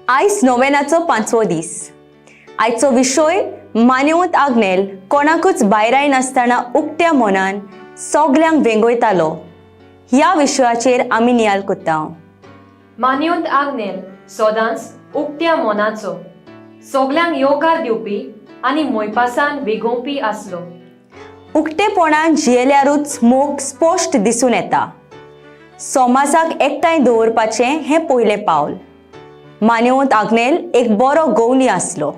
आयज नोवेनाचो 5वो दीस. आयचो विशय मानेवंत आग्नेल कोणाकूच भायराय नासतना उक्त्या मनान सगल्यांक वेंगयतालो. ह्या विशयाचेर आमी नियाल कोत्ता. मानेवंत आग्नेल सदांच उक्त्या मनाचो, सगल्यांक येवकार दिवपी आनी मोयपासान वेगोवपी आसलो. उक्तेपणान जियेल्यारूच मोग स्पश्ट दिसून येता. समाजाक एकठांय दवरपाचें हें पयलें पावल. मानेवंत आग्नेल एक बरो गवली आसलो.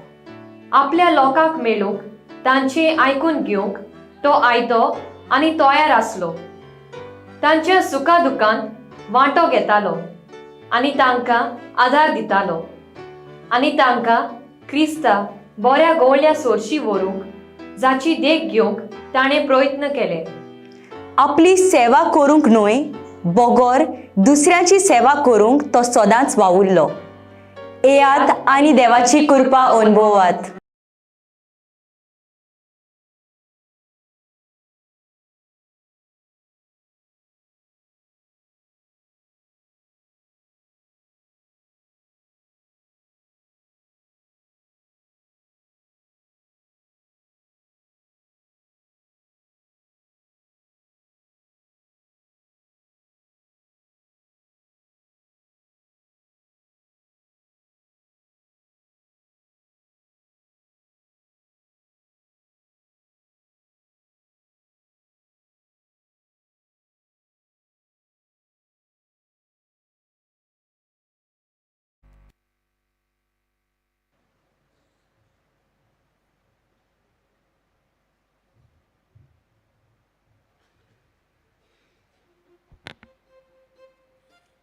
आपल्या लोकांक मेळूंक तांचे आयकून घेवंक तो आयतो आनी तयार आसलो. तांच्या सुखादुखांत वांटो घेतालो आनी तांकां आदार दितालो. आनी तांकां क्रिस्ता बऱ्या गवळ्या सोरशी व्हरूंक जाची देख घेवंक ताणें प्रयत्न केले. आपली सेवा करूंक न्हय, बोगोर दुसऱ्याची सेवा करूंक तो सदांच वावुरलो. येयात आनी देवाची कृपा अनुभवात.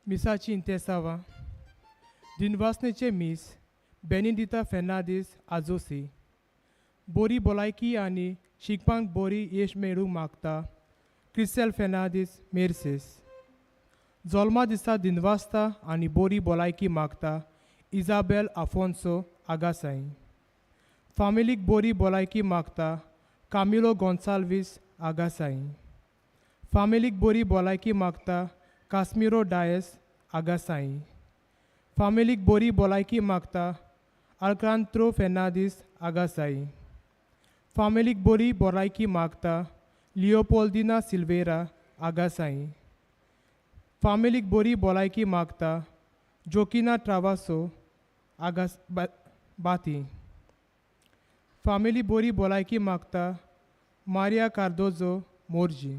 मिसाची इंतेसावा दिनवासनेचे मीस बेनिदिता फेर्नांदीस आजोसी बोरी भलायकी आनी शिकपाक बोरी येश मेळूंक मागता क्रिस्टेल फेर्नांदीस मेर्सेस. जल्मा दिसा दिनवासता आनी बोरी भलायकी मागता इजाबेल आफोन्सो आगासाई. फामिलीक बोरी भलायकी मागता कामिलो गोन्साल्वीस आगासाई. फामिलीक बोरी भलायकी मागता कास्मिरो डायस आगासाई. फामिलीक बोरी भलायकी मागता आल्कांत्रो फेर्नांदीस आगासाई. फामिलीक बोरी भलायकी मागता लिओपोल्दिना सिल्वेरा आगासाई. फामिलीक बोरी भलायकी मागता जोकिना ट्रावासो आगास बाती. फामिली बोरी भलायकी मागता मारिया कार्दोजो मोर्जी.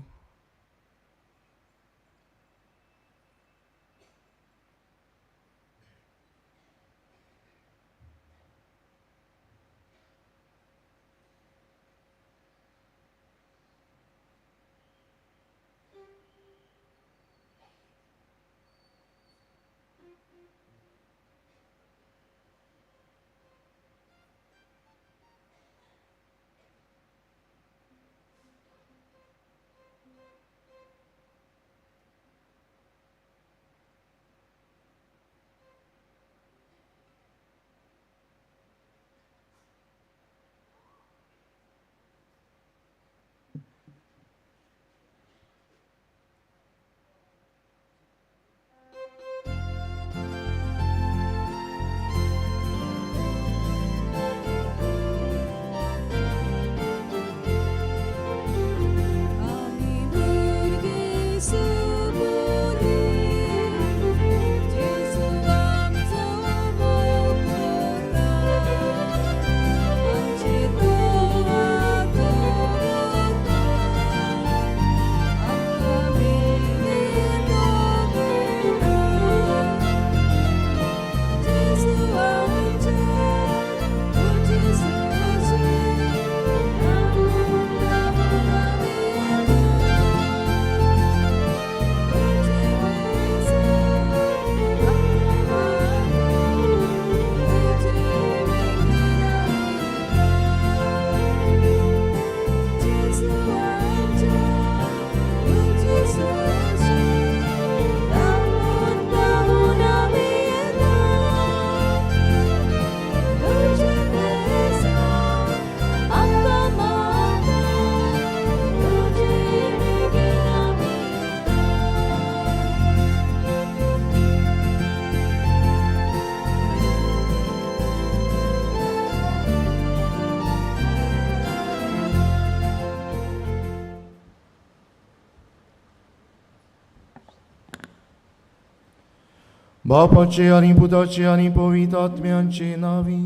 बापाचे आनी पुताचे आनी पवित्र आत्म्यांचे नावी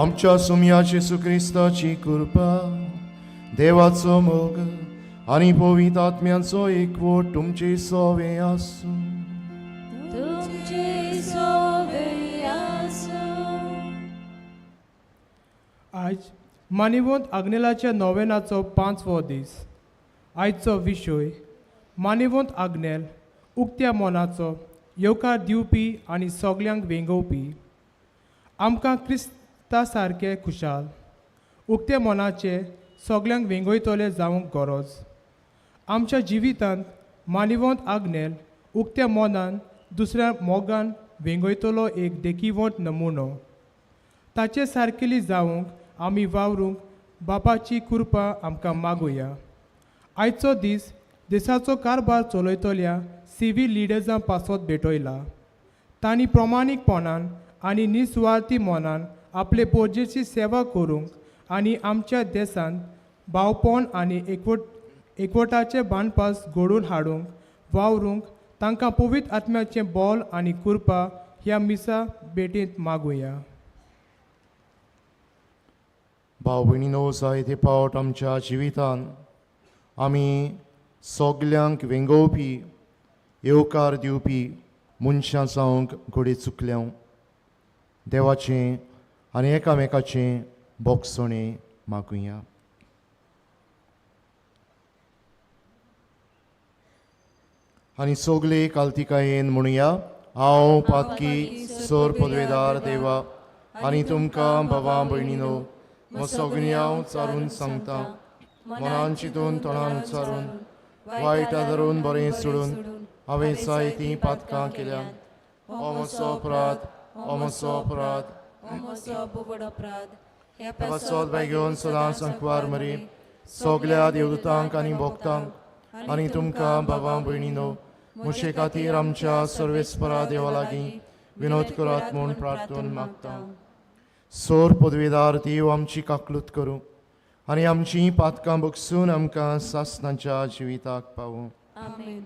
आमच्या सुमयाचे येशू क्रिस्ताची कृपा देवाचो मोग आनी पवित्र आत्म्यांचो एकवट तुमचे सोवे आसूं. आज मानिवंत आग्नेलाच्या नोवेनाचो 5वो दीस. आयचो विशय मानिवंत आग्नेल उक्त्या मोनाचो येवकार दिवपी आनी सगल्यांक वेंगोवपी. आमकां क्रिस्ता सारके खुशाल उक्त्या मोनाचे सगल्यांक वेंगयतले जावंक गरज. आमच्या जिवितांत मानिवंत आग्नेल उक्त्या मोनान दुसऱ्या मोगान वेंगयतलो एक देखीवंत नमुनो. ताचे सारकेली जावंक आमी वावरूंक बापाची कृपा आमकां मागुया. आयचो दीस देशाचो कारभार चलयतल्या सिव्हिल लिडर्सां पासत भेटयला. तांणी प्रमाणीकपणान आनी निस्वार्थी मनान आपले पोरजेची सेवा करूंक आनी आमच्या देशांत भावपण आनी एकवटाचे बांदपास घडोवन हाडूंक वावरूंक तांकां पवित्र आत्म्याचें बोल आनी कृपा ह्या मिसा भेटेंत मागुया. भाव भयणीनो, जायते फावट आमच्या जिवितांत आमी सगल्यांक वेंगोवपी येवकार दिवपी मनशां जावंक घोडे चुकल्या. देवाचें आनी एकामेकाचें बोगसणें मागुया. आनी सगले काल्तिकायेन म्हणुया, हांव पातकी सर पदवेदार देवा आनी तुमकां भावां भयणीनो हो सगळीं हांव चारून सांगता. मनान चिंतून तोंडान उच्चारून वायटा धरून बरें सोडून हांवें जायतीं पातकां केल्यात. हो म्हजो अपराध, हो म्हजो अपराध. ह्या पासत बाय घेवन सदां सांकवार मरे सगल्या देवदूतांक आनी भक्तांक आनी तुमकां भावां भयणीनो मुशे खातीर आमच्या सर्वेस्परा देवा लागीं विनोद करात म्हूण प्रार्थून मागता. सोर पदवेदार देव आमची काकलूत करूं आनी आमचीं पातकां बगसून आमकां सासणाच्या जिविताक पावूं. आमेन.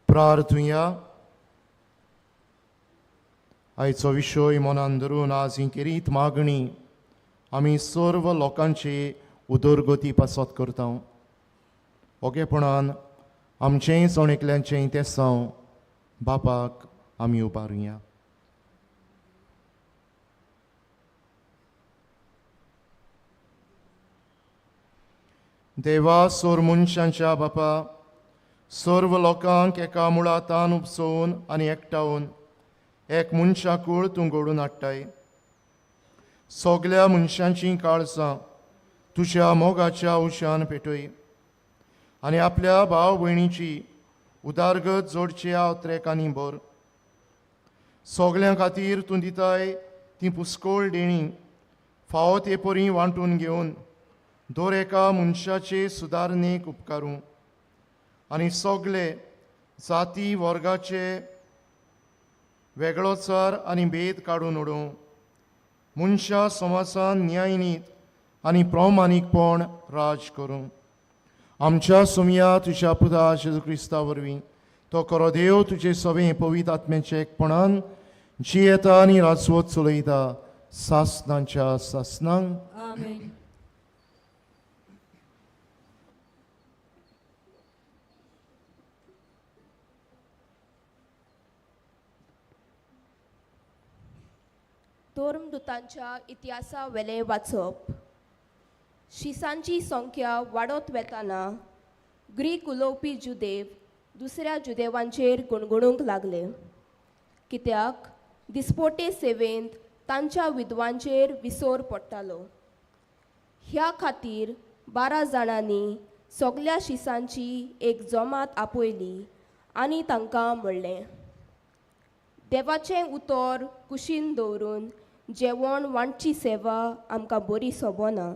प्रार्थुया. आयचो विशय मनान धरून आज ही केरीत मागणी आमी सर्व लोकांची उदरगती पासत करता. ओगेपणान आमचें सोणेकल्यांचें तेसांव बापाक आमी उबारुया. देवा, सोर मनशांच्या बापा, सर्व लोकांक एका मुळातान उपसोवन आनी एकठावन एक मनशाकूळ तूं घडोवन हाडटाय. सगल्या मनशांचीं काळजां तुज्या मोगाच्या उशान पेटय आनी आपल्या भाव भयणीची उदारगत जोडच्या अत्रेकांनी भर. सगल्यां खातीर तूं दिताय ती पुस्कोळ देणी फावो ते परी वांटून घेवन दर एका मनशाचे सुदारणेक उपकारूं आनी सगळे जाती वर्गाचे वेगळोचार आनी भेद काडून उडोवं. मनशा समाजान न्यायनीत आनी प्रामाणीकपण राज करूं. आमच्या सुमया तुज्या पुता जेजू क्रिस्ता वरवीं तो खरो देव तुजे सवें पवित्र आत्म्याचे एकपणान जियेता आनी राजवत चलयता सासणांच्या सासणांक. आमेन. धर्मदूतांच्या इतिहासा वेले वाचप. शिसांची संख्या वाडत वेताना ग्रीक उलोवपी जुदेव दुसऱ्या जुदेवांचेर गुणगुणूंक लागले, कित्याक दिसपोटे सेवेंत तांच्या विद्वांचेर विसोर पडटालो. ह्या खातीर 12 जाणांनी सगल्या शिसांची एक जमात आपयली आनी तांकां म्हणलें, देवाचें उतर कुशीन दवरून जेवण वांटची सेवा आमकां बरी सोबना.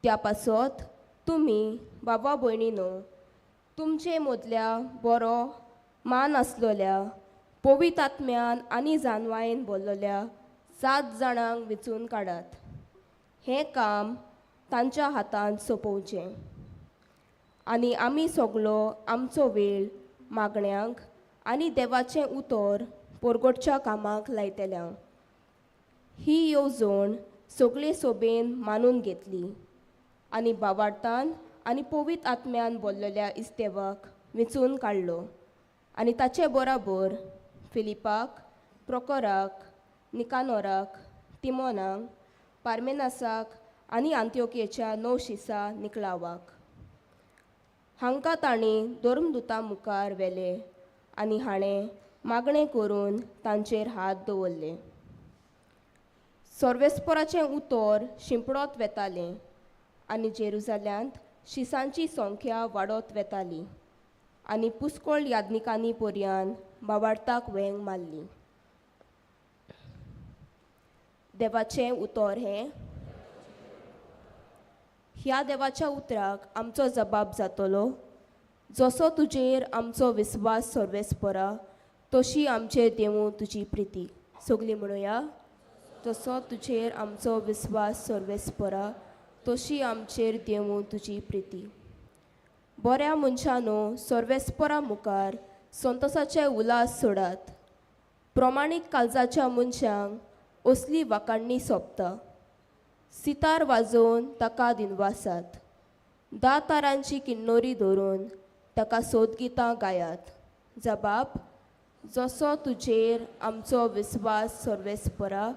त्या पासत तुमी बाबा भयणीनो तुमचे मदल्या बरो मान आसलोल्या पवित्र आत्म्यान आनी जानवायेन भरलेल्या 7 जाणांक वेंचून काडात. हें काम तांच्या हातांत सोंपोवचें आनी आमी सगळो आमचो वेळ मागण्यांक आनी देवाचें उतर परगटच्या कामाक लायतल्या. ही येवजण सगळे सोबेन मानून घेतली आनी बावार्थान आनी पवित्र आत्म्यान भरलेल्या इस्तेवाक वेंचून काडलो आनी ताचे बरोबर फिलिपाक, प्रोकोराक, निकानोराक, तिमोनाक, पार्मेनासाक आनी आंत्योकेच्या 9 शिसा निकळावाक. हांकां तांणी धर्मदुतां मुखार व्हेले आनी हाणें मागणें करून तांचेर हात दवरले. सर्वेस्पराचें उतर शिंपडत वेतालें आनी जेरुजाल्यांत शिसांची संख्या वाडत वेताली आनी पुष्कळ याज्ञिकांनी पर्यान बावार्थाक वेंग मारली. देवाचें उतर हें. ह्या देवाच्या उतराक आमचो जबाब जातलो, जसो तुजेर आमचो विस्वास सर्वेस्परा तशी आमचेर देवूं तुजी प्रिती. सगळीं म्हणुया, जसो तुजेर आमचो विस्वास सर्वेस्परा तशी आमचेर देवूं तुजी प्रिती. बऱ्या मनशानो सर्वेस्परा मुखार संतोसाचे उलास सोडात. प्रमाणीक काळजाच्या मनशांक असली वाकाणणी सोबता. सितार वाजोवन ताका दिनवासात. 10 तारांची किन्नोरी धरून ताका सोदगितां गायात. जबाब, जसो तुजेर आमचो विस्वास सर्वेस्परा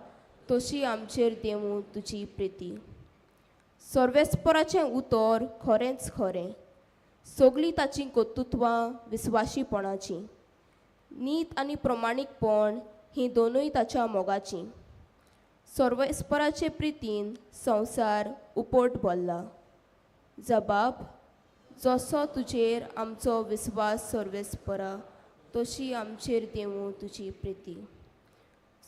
तशी आमचेर देवूं तुजी प्रिती. सर्वेस्पराचें उतर खरेंच खरें. सगळीं ताचीं कर्तुत्वां विस्वाशीपणाचीं. नीत आनी प्रमाणीकपण हीं दोनूय ताच्या मोगाचीं. सर्वेस्पराचे प्रितीन संवसार उपोट भरला. जबाब, जसो तुजेर आमचो विस्वास सर्वेस्परा तशी आमचेर देवूं तुजी प्रिती.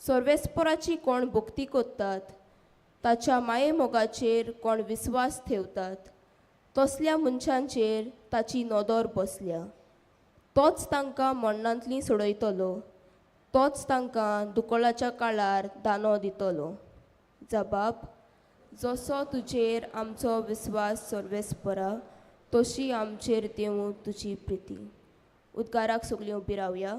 सर्वेस्पराची कोण भक्ती करतात, ताच्या माये मोगाचेर कोण विस्वास ठेवतात, तसल्या मनशांचेर ताची नदर बसल्या. तोच तांकां मरणांतलीं सोडयतलो. तोच तांकां दुकोळाच्या काळार दानो दितलो. जबाब, जसो तुजेर आमचो विस्वास सर्वेस्परा तशी आमचेर देवूं तुजी प्रिती. उद्गाराक सगळीं उबी रावया.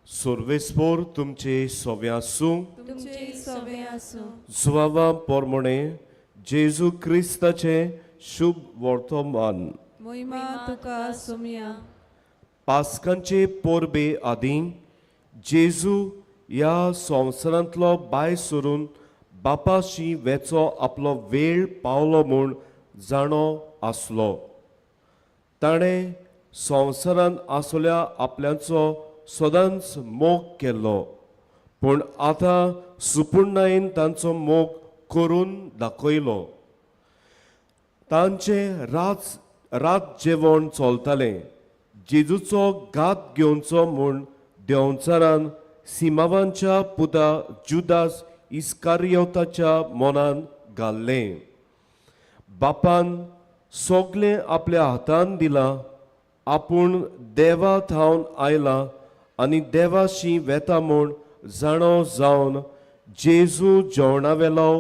सर्वेस्पोर तुमचे सोवे आसूं. तुमचे सोवे आसूं. जुवावा पोरमोणे जेजू क्रिस्ताचे शुभ वर्तमान. मोहिमा तुका सोम्या. पास्कांचे पोरबे आदीं जेजू ह्या संवसारांतलो भायर सरून बापाशी वेचो आपलो वेळ पावलो म्हूण जाणो आसलो. ताणें संवसारांत आसल्या आपल्याचो सदांच मोग केल्लो, पूण आतां सुपुर्णायेन तांचो मोग करून दाखयलो. तांचे रात जेवण चलतालें. जेजूचो घात घेवचो म्हूण देंवचारान सिमावांच्या पुता जुदास इस्कारियोताच्या मनान घाल्लें. बापान सोगलें आपल्या हातान दिलां. आपूण देवा थावन आयला आनी देवाशी वेता म्हूण जाणो जावन जेजू जेवणावेलो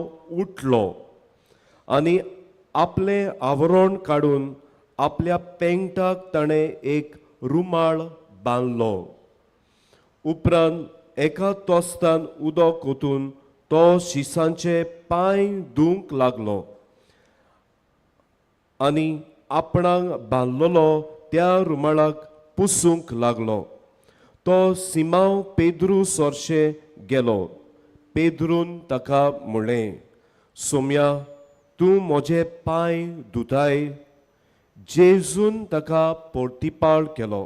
उठलो आनी आपलें आवरण काडून आपल्या पेंगटाक ताणें एक रुमाळ बांदलो. उपरांत एका तोस्तान उदक ओतून तो शिसांचे पांय धुवंक लागलो आनी आपणाक बांदलेलो त्या रुमाळाक पुसूंक लागलो. तो सिमांव पेद्रू सोर्शे गेलो. पेद्रून ताका म्हणलें, सोम्या, तूं म्हजे पांय धुताय? जेजून ताका पोर्तिपाळ केलो.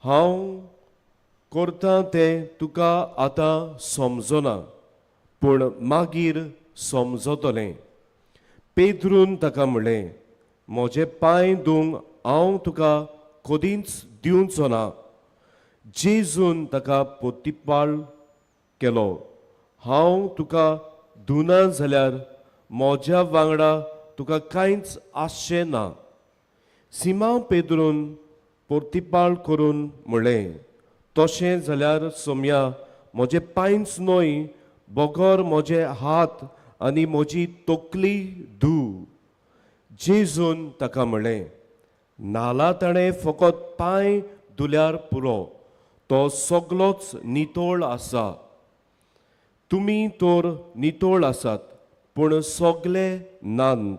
हांव करतां तें तुका आतां समजना, पूण मागीर समजतलें. पेद्रून ताका म्हणलें, म्हजे पांय धुवंक हांव तुका कदींच दिवचो ना. जेजून ताका पोर्तिपाळ केलो. हांव तुका धुना जाल्यार म्हज्या वांगडा तुका कांयच आसचें ना. सिमांव पेद्रून पोर्तिपाळ करून म्हणलें, तशें जाल्यार सोम्या, म्हजे पांयच न्हय, बोगोर म्हजे हात आनी म्हजी तकली धूव. जेजून ताका म्हणलें, नाला ताणें फकत पांय धुल्यार पुरो, तो सगलोच नितोळ आसा. तुमी तर नितोळ आसात, पूण सोगले नांत.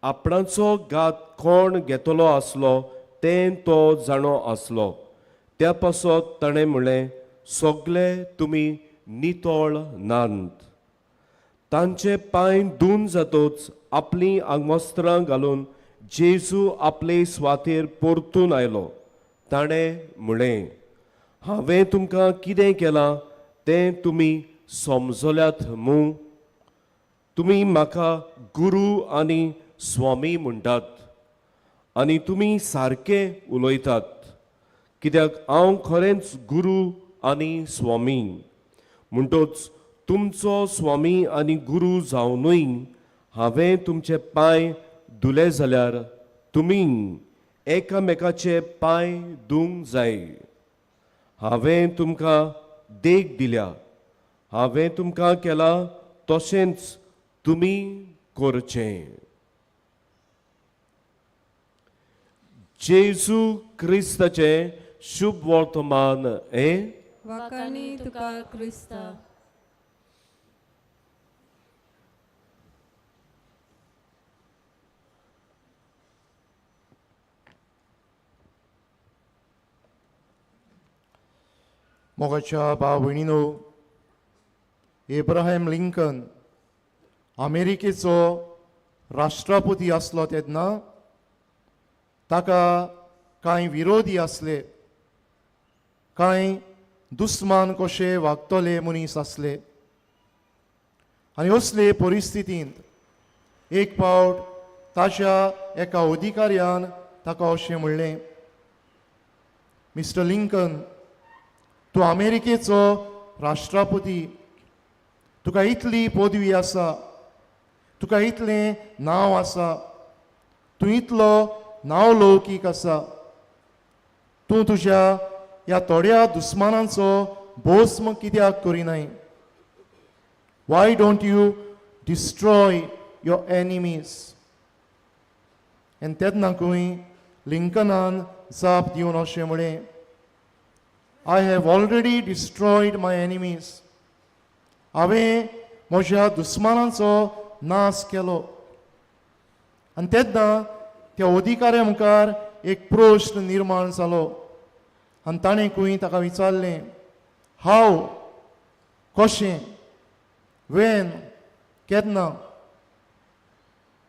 आपणाचो घात कोण घेतलो आसलो तें तो जाणो आसलो. त्या पासत ताणें म्हणलें, सोगले तुमी नितोळ नांत. तांचे पांय धुवन जातूच आपलीं आंगवस्त्रां घालून जेजू आपले स्वातेर परतून आयलो. ताणें म्हणलें, हांवें तुमकां कितें केलां तें तुमी समजल्यात मूं? तुमी म्हाका गुरू आनी स्वामी म्हणटात आनी तुमी सारके उलयतात, कित्याक हांव खरेंच गुरू आनी स्वामी. म्हणटूच तुमचो स्वामी आनी गुरू जावनूय हांवें तुमचे पांय धुले जाल्यार तुमी एकामेकाचे पांय धुवंक जाय. हांवें तुमकां देख दिल्या. हांवें तुमकां केलां तशेंच तुमी करचें. जेजू क्रिस्ताचें शुभ वर्तमान हें. वाकाणी तुका क्रिस्ता. मोगाच्या भाव भयणीनो, एब्राहम लिंकन अमेरिकेचो राष्ट्रपती आसलो तेन्ना ताका कांय विरोधी आसले, कांय दुस्मान कशे वागतले मनीस आसले. आनी असले परिस्थितींत एक फावट ताच्या एका अधिकाऱ्यान ताका अशें म्हणलें, मिस्टर लिंकन, तूं अमेरिकेचो राष्ट्रपती, तुका इतली पदवी आसा, तुका इतलें नांव आसा, तूं इतलो नांवलौकीक आसा, तूं तुज्या ह्या थोड्या दुस्मानांचो भस्म कित्याक करिनाय? Why don't you destroy your enemies? आनी तेन्नाकूय लिंकनान जाप दिवन अशें म्हळें, I have already destroyed my enemies. हांवें म्हज्या दुस्मानांचो नाश केलो. आनी तेन्ना त्या अधिकाऱ्या मुखार एक प्रश्न निर्माण जालो आनी ताणें ताका विचारलें, हाव, कशें, वेन, केन्ना?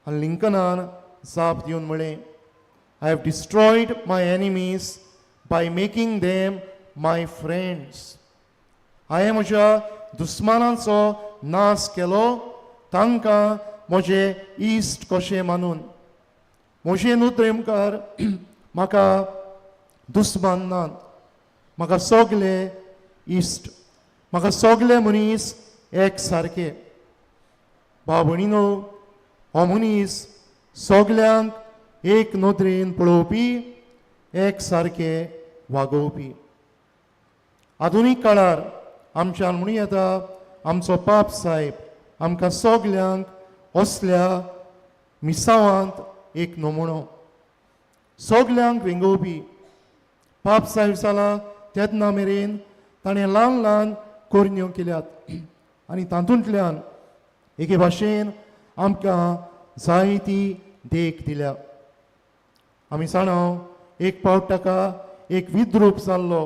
आनी लिंकनान जाप दिवन म्हळें, I have destroyed my enemies by making them my friends. हांवें म्हज्या दुस्मानांचो नाश केलो तांकां म्हजे इश्ट कशें मानून. म्हजे नदरे मुखार म्हाका दुस्मान नात, म्हाका सगळे इश्ट, म्हाका सगळे मनीस एक सारके. भाव भयणीनो, हो मनीस सगल्यांक एक नदरेन पळोवपी, एक सारके वागोवपी. आधुनीक काळार आमच्यान म्हणूं येता आमचो पाप साहेब आमकां सगल्यांक असल्या मिसावांत एक नमुनो, सगल्यांक वेंगोवपी. पाप साहेब जाला तेन्ना मेरेन ताणें ल्हान ल्हान कोरण्यो केल्यात आनी तातूंतल्यान एके भाशेन आमकां जायती देख दिल्या. आमी जाणाव एक पावट ताका एक विद्रूप जाल्लो,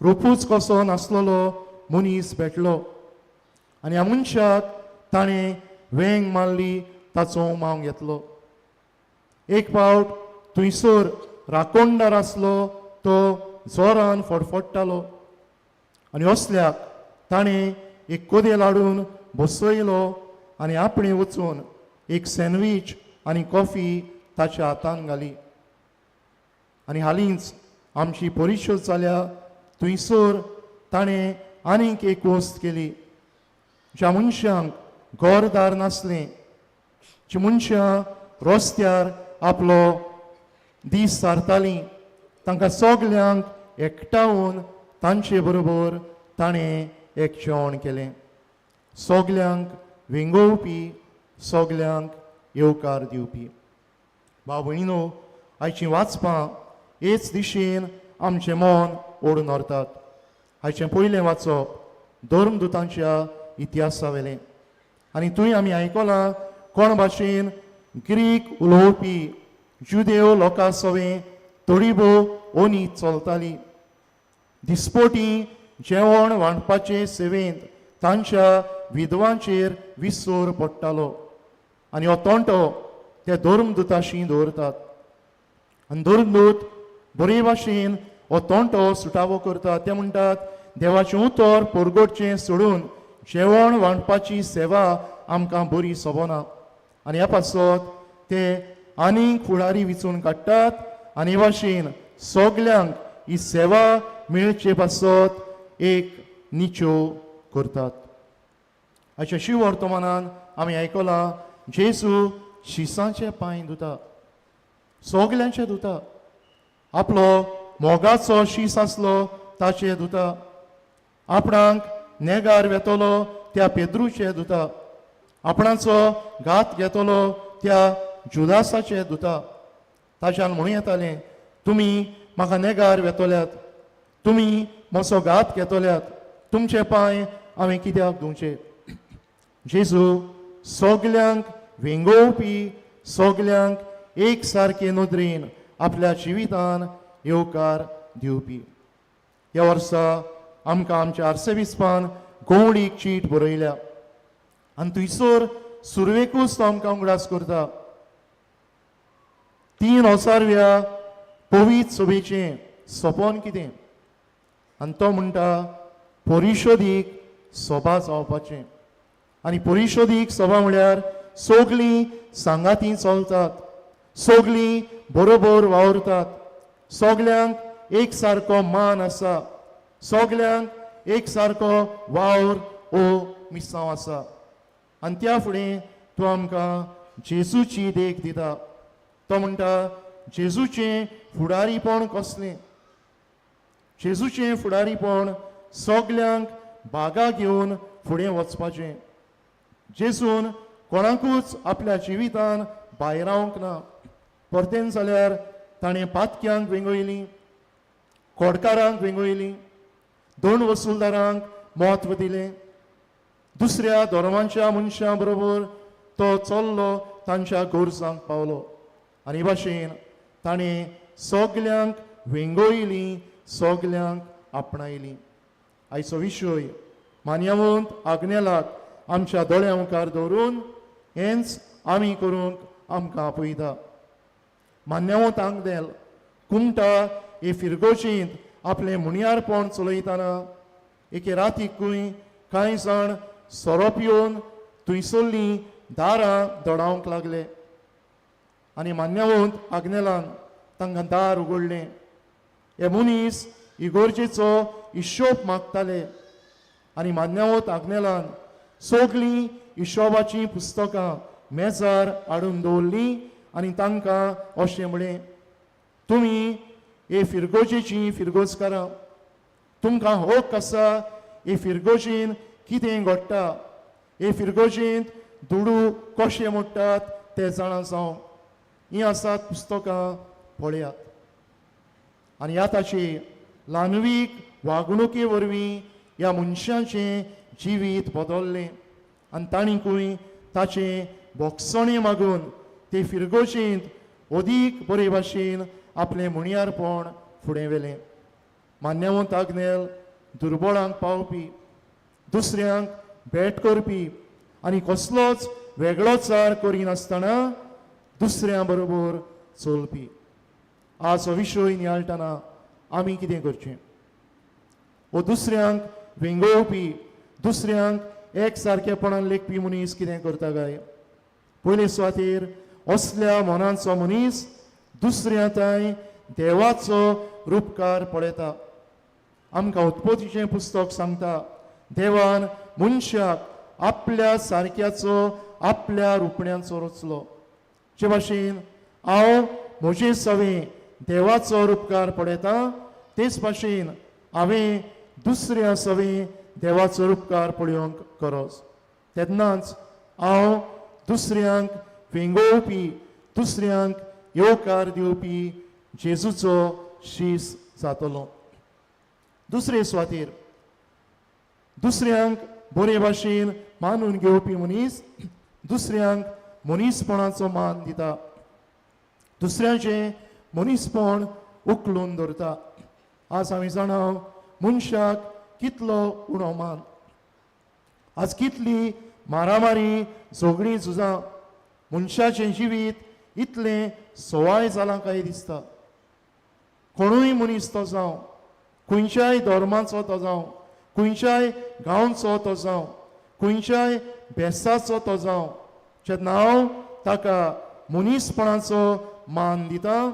रुपूच कसो नासलेलो मनीस भेटलो आनी ह्या मनशाक ताणें वेंग मारली ताचो उमाव घेतलो. एक पावट थंयसर राकोणदार आसलो तो जोरान फडफडटालो आनी असल्याक ताणें एक कोदे लाडून बसयलो आनी आपणें वचून एक सँडवीच आनी कॉफी ताच्या हातान घाली. आनी हालींच आमची परिशद जाल्या थंयसर ताणें आनीक एक वस्त केली. ज्या मनशांक घरदार नासलें, जी मनशां रस्त्यार आपलो दीस सारतालीं, तांकां सगल्यांक एकठांवन तांचे बरोबर ताणें एक जेवण केलें. सगल्यांक वेंगोवपी, सगल्यांक येवकार दिवपी. भाव भयणीनो, आयचीं वाचपां हेच दिशेन आमचें मन ओडून व्हरतात. आयचें पयलें वाचप धर्मदुतांच्या इतिहासा वेलें आनी थंय आमी आयकलां कोण भाशेन ग्रीक उलोवपी जुदेव लोकां सवें तोडीबो ओनीत चलताली. दिसपोटी जेवण वांटपाचे सेवेंत तांच्या विधवांचेर विसोर पडटालो आनी हो तोंटो ते धर्मदुताशी दवरतात आनी धर्मदूत बरे भाशेन हो तोंटो सुटावो करतात. ते म्हणटात देवाचें उतर परगडचें सोडून जेवण वांटपाची सेवा आमकां बरी सोबना आनी ह्या पासत ते आनीक फुडारी विचून काडटात आनी हे भाशेन सगल्यांक ही सेवा मेळचे पासत एक निच्यो करतात. अशा शिव वर्तमानान आमी आयकलां जेजू शिसांचे पांय धुता, सगल्यांचे धुता. आपलो मोगाचो शीस आसलो ताचे धुता, आपणाक नेगार वेतलो त्या पेद्रूचे धुता, आपणाचो घात घेतलो त्या जुदासाचे धुता. ताच्यान म्हणूं येतालें तुमी म्हाका नेगार वेतल्यात, तुमी म्हजो घात घेतल्यात, तुमचे पांय हांवें कित्याक धुवचे. जेजू सगल्यांक वेंगोवपी, सगल्यांक एक सारके नदरेन आपल्या जिवितान येवकार दिवपी. ह्या वर्सा आमकां आमच्या आर्सेविस्पान गवळीक चीट बरयल्या आनी थंयसर सुरवेकूच तो आमकां उगडास करता. 3000व्या पवीत सभेचें सोपन कितें आनी तो म्हणटा परिशदीक सभा जावपाचें. आनी परिशदीक सभा म्हळ्यार सगलीं सांगाती चलतात, सगलीं बरोबर वावरतात, सगल्यांक एक सारको मान आसा, सगल्यांक एक सारको वावर ओ मिसांव आसा. आनी त्या फुडें तो आमकां जेजूची देख दिता. तो म्हणटा जेजूचें फुडारीपण कसलें. जेजूचें फुडारीपण सगल्यांक बागा घेवन फुडें वचपाचें. जेजून कोणाकूच आपल्या जिवितान भायर रावंक ना. परतेन जाल्यार ताणें पातक्यांक वेंगयलीं, कोडकारांक वेंगयलीं, दोन वसूलदारांक म्हत्व दिलें. दुसऱ्या धर्मांच्या मनशां बरोबर तो चल्लो, तांच्या गोरजांक पावलो आनी भाशेन ताणें सगल्यांक वेंगयलीं, सगल्यांक आपणायलीं. आयचो विशय मान्यवंत आग्नेलाक आमच्या दोळ्या मुखार दवरून हेंच आमी करूंक आमकां आपयता. मान्यवंत आग्नेल कुमटा हे फिरगोशींत आपले मुणयारपण चलयतना एके रातीकूय कांय जाण सोरोप येवन थंयसरलीं दारां दोडावंक लागले आनी मान्यवंत आग्नेलान तांकां दार उगडलें. हे मनीस इगोर्जेचो हिशोब मागताले आनी मान्यवंत आग्नेलान सगलीं हिशोबाचीं पुस्तकां मेजार हाडून दवरलीं आनी तांकां अशें म्हळें, तुमी हे फिरगोजेचीं फिरगोजकारां, तुमकां हक्क आसा हे फिरगोजीन कितें घडटा, हे फिरगोजींत दुडू कशें मोडटात ते जाणा जावं. हीं आसात पुस्तकां, पळयात. आनी ह्या ताची ल्हानवीक वागणुके वरवीं ह्या मनशाचें जिवीत बदललें आनी ताणींकूय ताचें भोगसणें मागून ते फिरगोशींत अदीक बरे भाशेन आपलें मुणयारपण फुडें व्हेलें. मान्यवंत आग्नेल दुर्बळांक पावपी, दुसऱ्यांक भेट करपी आनी कसलोच वेगळोचार करिनासतना दुसऱ्यां बरोबर चलपी. आज हो विशय नियाळटना आमी कितें करचें? वो दुसऱ्यांक वेंगोवपी, दुसऱ्यांक एक सारकेपणान लेखपी मनीस कितें करता काय? पयले सुवातेर असल्या मनाचो मनीस दुसऱ्या तांय देवाचो रूपकार पळयता. आमकां उत्पत्तीचें पुस्तक सांगता, देवान मनशाक आपल्या सारक्याचो आपल्या रुपण्याचो रचलो. जे भाशेन हांव म्हजे सवें देवाचो रूपकार पळयता, तेच भाशेन हांवें दुसऱ्या सवें देवाचो रूपकार पळोवंक गरज. तेन्नाच हांव दुसऱ्यांक वेंगोवपी, दुसऱ्यांक येवकार दिवपी जेजूचो शीस जातलो. दुसरे सुवातेर दुसऱ्यांक बरे भाशेन मानून घेवपी मनीस दुसऱ्यांक मनीसपणाचो मान दिता, दुसऱ्याचें मनीसपण उखलून दवरता. आज आमी जाणाव मनशाक कितलो उणो मान. आज कितली मारामारी, झगडीं झुजां, मनशाचें जिवीत इतलें सवाय जालां काय दिसता. कोणूय मनीस तो जावं, खंयच्याय धर्माचो तो जावं, खंयच्याय गांवचो तो जावं, खंयच्याय भेसाचो तो जावं, जेन्ना हांव ताका मनीसपणाचो मान दिता,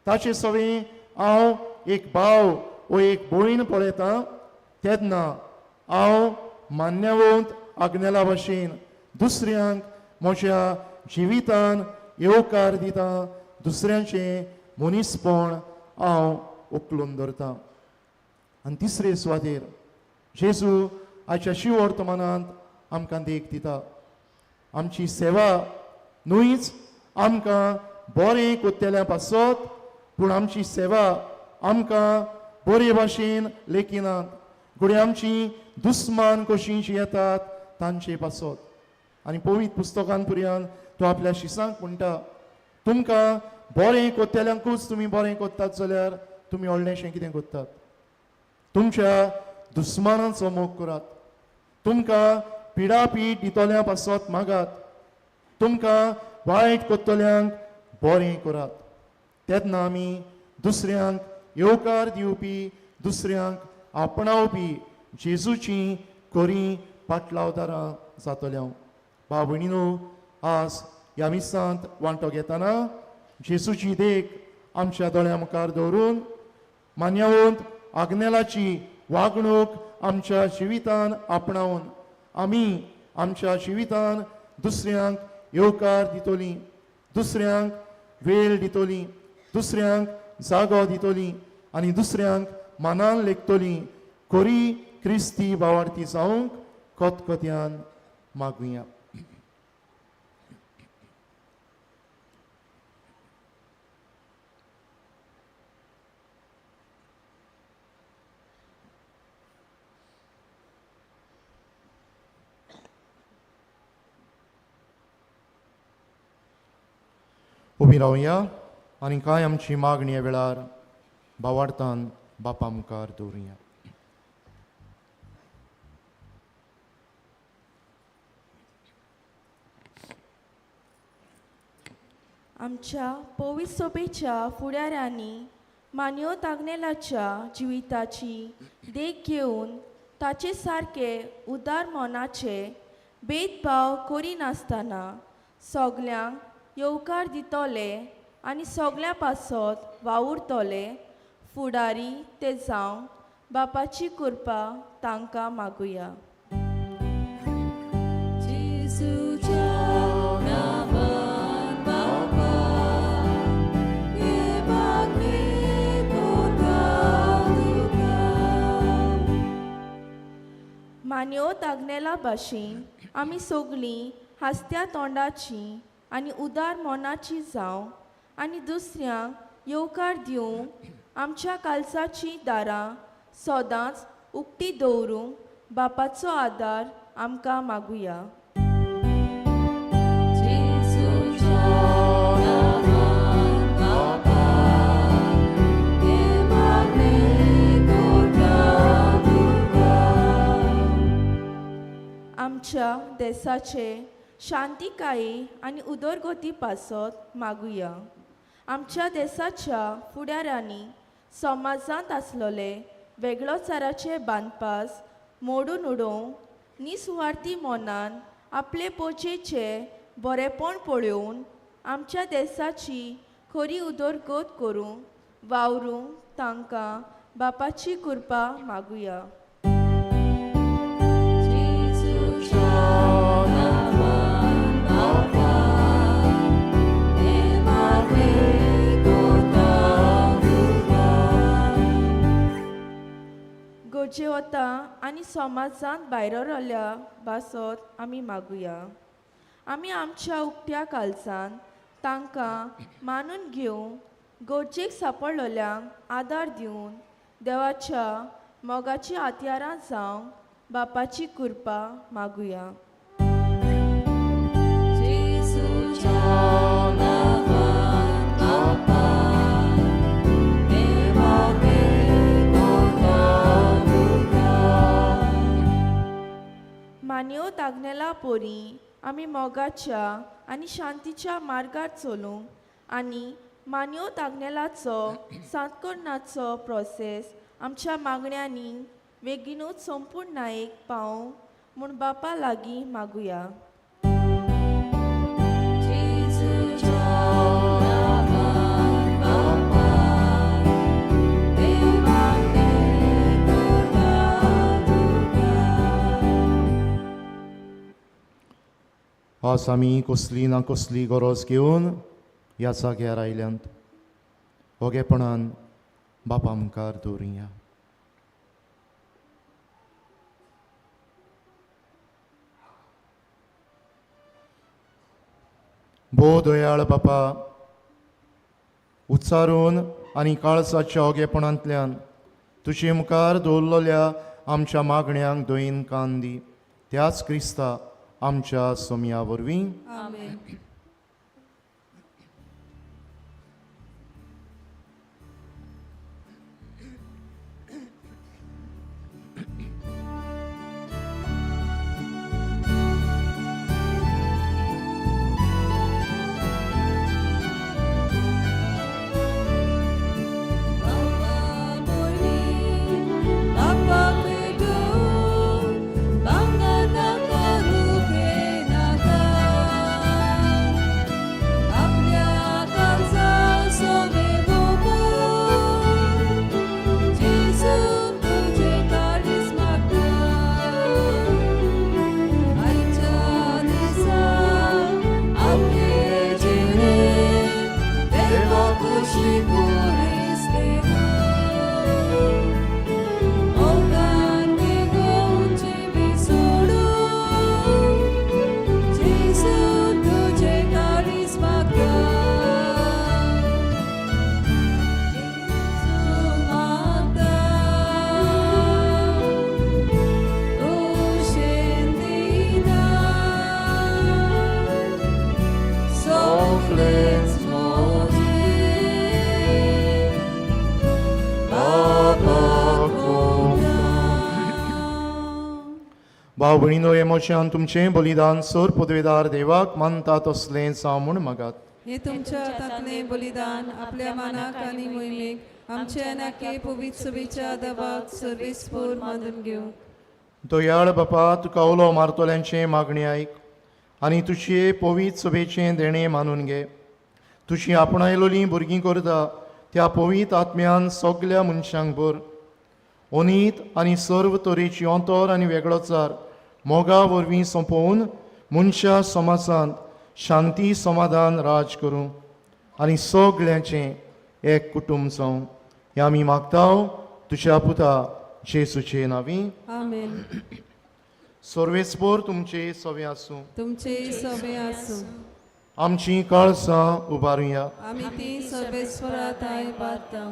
ताचे सवें हांव एक भाव वो एक भयण पळयता, तेन्ना हांव मान्यवंत आग्नेला भाशेन दुसऱ्यांक म्हज्या जिवितान येवकार दिता, दुसऱ्यांचें मनीसपण हांव उखलून दवरता. आनी तिसरे सुवातेर जेजू आयच्या शिवर्तमानांत आमकां देख दिता. आमची सेवा न्हूच आमकां बरें कोत्तेल्या पासत, पूण आमची सेवा आमकां बरे भाशेन लेखिनात, घडये आमची दुस्मान कशीं जीं येतात तांचे पासत. आनी पवित्र पुस्तकान पुर्यान तो आपल्या शिसांक म्हणटा, तुमकां बरें कोत्तेल्यांकूच तुमी बरें कोत्तात जाल्यार तुमी व्हडलेंशें कितें कोत्तात? तुमच्या दुस्मानाचो मोग करात, तुमकां पिडापीड दितोल्या पासत मागात, तुमकां वायट कोत्तल्यांक बरें करात. तेन्ना आमी दुसऱ्यांक येवकार दिवपी, दुसऱ्यांक आपणावपी जेजूची कोरी पाटलावदारां जातल्यो. भाव भयणीनो, आज ह्या मिसांत वांटो घेतना जेजूची देख आमच्या दोळ्या मुखार दवरून मान्यवंत आग्नेलाची वागणूक आमच्या जिवितान आपणावन आमी आमच्या जिवितान दुसऱ्यांक येवकार दितोलीं, दुसऱ्यांक वेळ दितोलीं, दुसऱ्यांक जागो दितोलीं आनी दुसऱ्यांक मानान लेखतोलीं. कोरी क्रिस्ती भावार्थी जावंक कोतकोत्यान मागुया. उबी रावया आनी कांय आमची मागणी ह्या वेळार भावार्थान बापा मुखार दवरुया. आमच्या पवित्र सभेच्या फुडाऱ्यांनी मान्योत आग्नेलाच्या जिविताची देख घेवन ताचे सारके उदार मोनाचे भेदभाव करिनासतना सगल्यांक येवकार दितले आनी सगल्या पासत वावुरतले फुडारी ते जावं बापाची कृपा तांकां मागुया. मान्योत आग्नेला भाशेन आमी सगळीं हास्त्या तोंडाची आनी उदार मोनाची जावं आनी दुसऱ्यांक येवकार दिवंक आमच्या काल्साची दारां सदांच उक्ती दवरूंक बापाचो आदार आमकां मागुया. आमच्या देशाचे शांतिकाये आनी उदरगती पासत मागुया. आमच्या देशाच्या फुडाऱ्यांनी समाजांत आसलोले वेगळोचाराचे बांदपास मोडून उडोवंक निस्वार्थी मोनान आपले पोचेचे बरेपण पळोवन आमच्या देशाची खरी उदरगत करूंक वावरूंक तांकां बापाची कृपा मागुया. गोरजे वता आनी समाजांत भायर रावल्या बासत आमी मागुया. आमी आमच्या उक्त्या काल्सांत तांकां मानून घेवंक गोरजेक सांपडलोल्यांक आदार दिवन देवाच्या मोगाची हातयारां जावंक बापाची कृपा मागुया. मान्योत आग्नेला पोरी आमी मोगाच्या आनी शांतीच्या मार्गार चलूंक आनी मान्योत आग्नेलाचो सांतकरणाचो प्रोसेस आमच्या मागण्यांनी बेगीनूच संपूर्णायेक पावंक म्हूण बापा लागीं मागुया. आज आमी कसली ना कसली गरज घेवन ह्या जाग्यार आयल्यांत ओगेपणान बापा मुखार दवरुया. भोव दयाळ बापा, उच्चारून आनी काळजाच्या ओगेपणांतल्यान तुजे मुखार दवरलेल्या आमच्या मागण्यांक दयेन कान दी. त्याच क्रिस्ता आमच्या सोम्या वरवीं. आमेन. भाव भयणीनो, हे मोशान तुमचें बलिदान सोर पदवेदार देवाक मानता तसलें जावं म्हूण मागात. हे तुमच्या तातले बलिदान आपल्या मानाक आनी मोहिमेक आमच्या नाके पवित्र सभेच्या दबाक सर्वेस्पोर मानून घेऊ दयाळ बापा तुका उलो मारतोल्यांचे मागणी आयक आनी तुजे पवित्र सभेचें देणें मानून घे. तुजी आपणायलोलीं भुरगीं करता त्या पवित्र आत्म्यान सगल्या मनशांक भर. ओनीत आनी सर्व तरेची अंतर आनी वेगळोचार मोगा वरवीं सोंपोवन मनशा समाजांत शांती समाधान राज करूं आनी सगळ्यांचें एक कुटुंब जावं. हें आमी मागतांव तुज्या पुता जेसूचे नांवी. आमेन. सर्वेस्पोर तुमचे सवे आसूं. तुमचे सभे आसूं. आमची काळजां उबारुया. आमी ती सर्वेस्परात आय बातां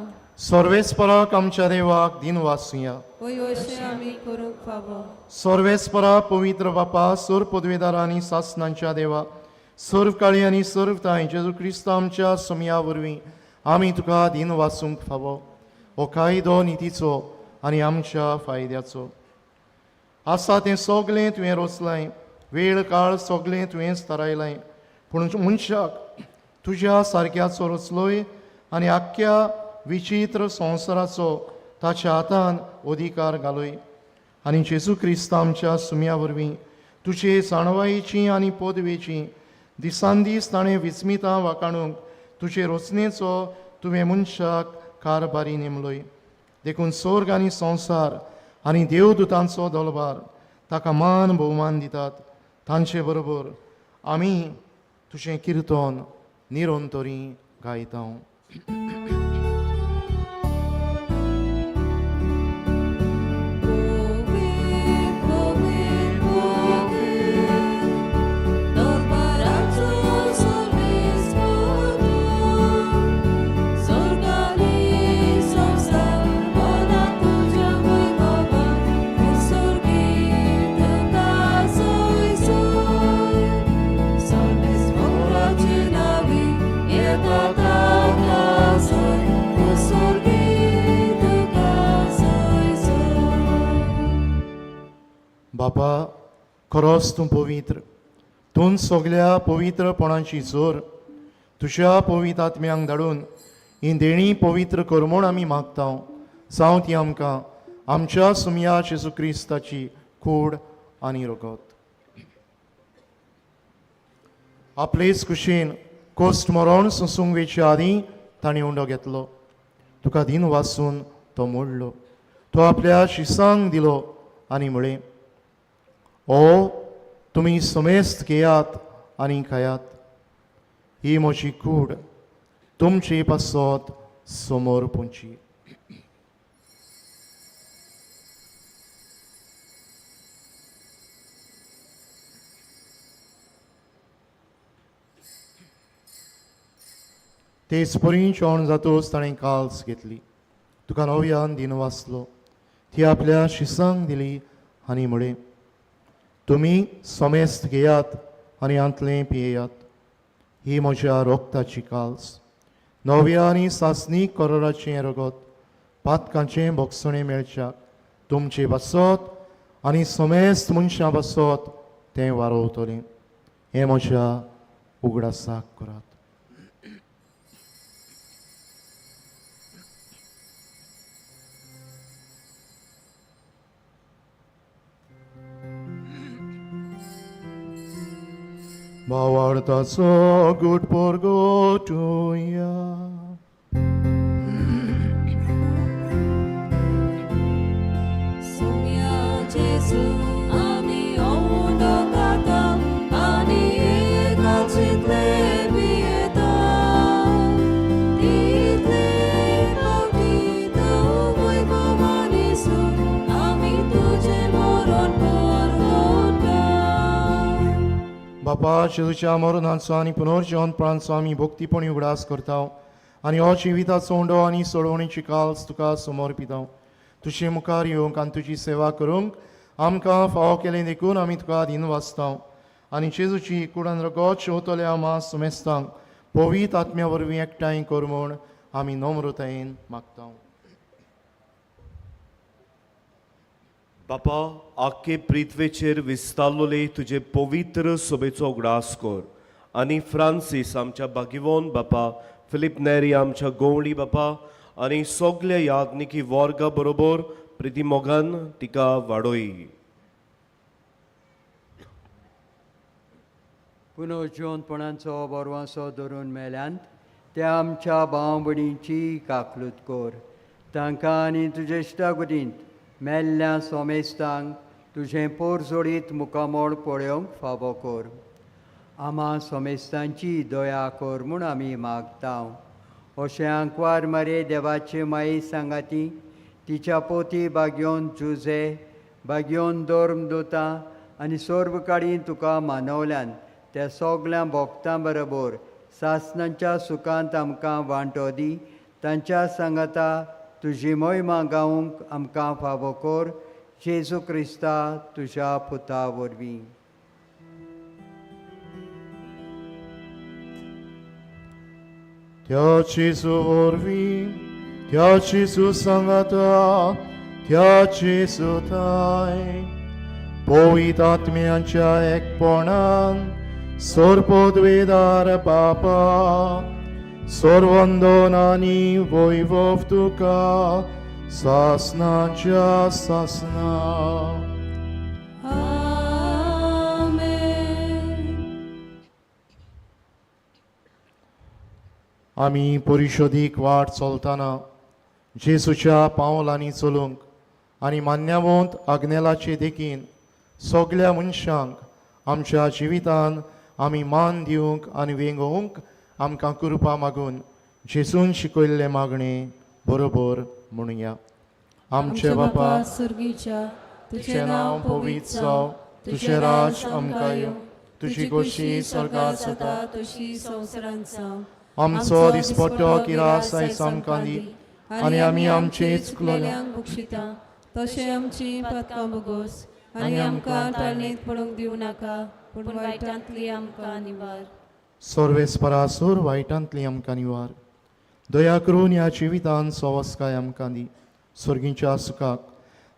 सर्वेस्पराक आमच्या देवाक दिन वाचुया. होय अशें आमी करूंक फावो. सर्वेस्परा पवित्र बापा सर्व पदवेदार आनी सासणांच्या देवा सर्व काळी आनी सर्व ताय जेजू क्रिस्त आमच्या समया वरवीं आमी तुका दिन वाचूंक फावो. हो कायदो नितीचो आनी आमच्या फायद्याचो आसा तें सगळें तुवें रचलां. वेळ काळ सगळें तुवेंच थारायलां. पूण मनशाक तुज्या सारक्याचो रचलोय आनी आख्ख्या विचित्र संवसाराचो ताच्या हातान अधिकार घालोय. आनी जेजू क्रिस्त आमच्या सुम्या वरवीं तुजे जाणवायेची आनी पदवेची दिसान दीस ताणें विस्मितां वाकाणूंक तुजे रचनेचो तुवें मनशाक कारभारी नेमलोय. देखून स्वर्ग आनी संवसार आनी देवदूतांचो दलबार ताका मान भोवमान दितात. तांचे बरोबर आमी तुजें किर्तन निरंतरी गायता. बापा खरोच तूं पवित्र. तूं सगल्या पवित्रपणाची जोर तुज्या पवित्र आत्म्यांक धाडून ही देणी पवित्र कर म्हूण आमी मागता. जावं ती आमकां आमच्या सुमया जेजू क्रिस्ताची कूड आनी रगत. आपलेच कुशीन कोस्ट मरण सोंसूंक वेच्या आदीं ताणें उंडो घेतलो. तुका दिन वाचून तो मोडलो. तो आपल्या शिसांक दिलो आनी म्हळें, ओ तुमी समेस्त घेयात आनी खायात. ही म्हजी कूड तुमचे पासत समोर पोंची. तेच परी जेवण जातोच ताणें काल्स घेतली. तुका नव्यान दिन वाचलो. ती आपल्या शिसांक दिली आनी म्हळें, तुमी समेस्त घेयात आनी आंतलें पियेयात. ही म्हज्या रोगताची काल्स नव्या आनी सासनीक कराराचें रगत पातकांचें भोगसणें मेळच्याक तुमचे बसत आनी समेस्त मनशां बसत तें वारोवतलें. हें म्हज्या उगडासाक करात. भावार्थाचो गूट परगोटुया. बापा जेजूच्या मरणाचो आनी पुनर्जीवनपणाचो आमी भक्तीपणी उगडास करता आनी हो जिविताचो उंडो आनी सोडवणेची काल्स तुका समर्पिता. तुजे मुखार येवंक आनी तुजी सेवा करूंक आमकां फावो केलें देखून आमी तुका दिन वाचता आनी जेजूची कुडान रगत शेवतल्या मास सुमेस्तांक पवित्र आत्म्या वरवीं एकठांय कर म्हूण आमी नम्रतायेन मागता. बापा आख्खे पृथ्वेचेर विस्तारलोले तुजे पवित्र सभेचो उगडास कर आनी फ्रांसीस आमच्या बागिवोन बापा, फिलिप नेरी आमच्या गोवळी बापा आनी सगल्या याज्ञिकी वर्गा बरोबर प्रिती मोगान तिका वाडोय. पुनर्जीवनपणांचो बरवांसो धरून मेल्यांत त्या आमच्या भाव भयणींची काकलूत कोर. तांकां आनी तुजे इश्टागतींत मेल्ल्या सोमेस्तांक तुजें पोर जोडीत मुखामोड पळोवंक फावो कोर. आमा सोमेस्तांची दया कोर म्हूण आमी मागतांव. अशें आंकवार मारे देवाचे माये सांगाती तिच्या पोती बाग्योन जुजे बाग्योन धर्म दोता आनी सोर्ब काडी तुका मानवल्यान त्या सगल्या भोगतां बरोबर सासणांच्या सुखांत आमकां वांटो दी. तांच्या सांगाता तुजी मोहिमा गावूंक आमकां फावो कोर. जेजू क्रिस्ता तुज्या पुता वरवीं. त्या जेजू वरवीं त्या जेजू सांगाता त्या जेजू ताय पवित्र आत्म्याच्या एकपणान सोरपोदवेदार बापा सोरवंदनानी वैभव तुका सासनाच्या सासना. आमी परिशोधीक वाट चलतना जेसूच्या पावलांनी चलूंक आनी मान्यवंत आग्नेलाचे देखीन सगल्या मनशांक आमच्या जिवितान आमी मान दिवंक आनी वेंगोवंक आमकां कृपा मागून जेसून शिकयल्ले मागणे बरोबर म्हणुया. आमचे बापा सुर्गीच्या तुझें नांव पवित्र जावं, तुझें राज आमकां येवं, तुजी खोशी स्वर्गांत जाता तशी संवसारांत जावं. आमचो दिसपट्टो किरास आयज आमकां दी आनी आमी आमचे चुकलेल्यांक बक्षिता तशें आमची पातकां बोगोस आनी आमकां टाळणेंत पडूंक दिवं नाका पूण वायटांतली आमकां निवार. सर्वेस्परासूर वायटांतली आमकां निवार. दया करून ह्या जिवितान सवस्काय आमकां दी. स्वर्गीच्या सुखाक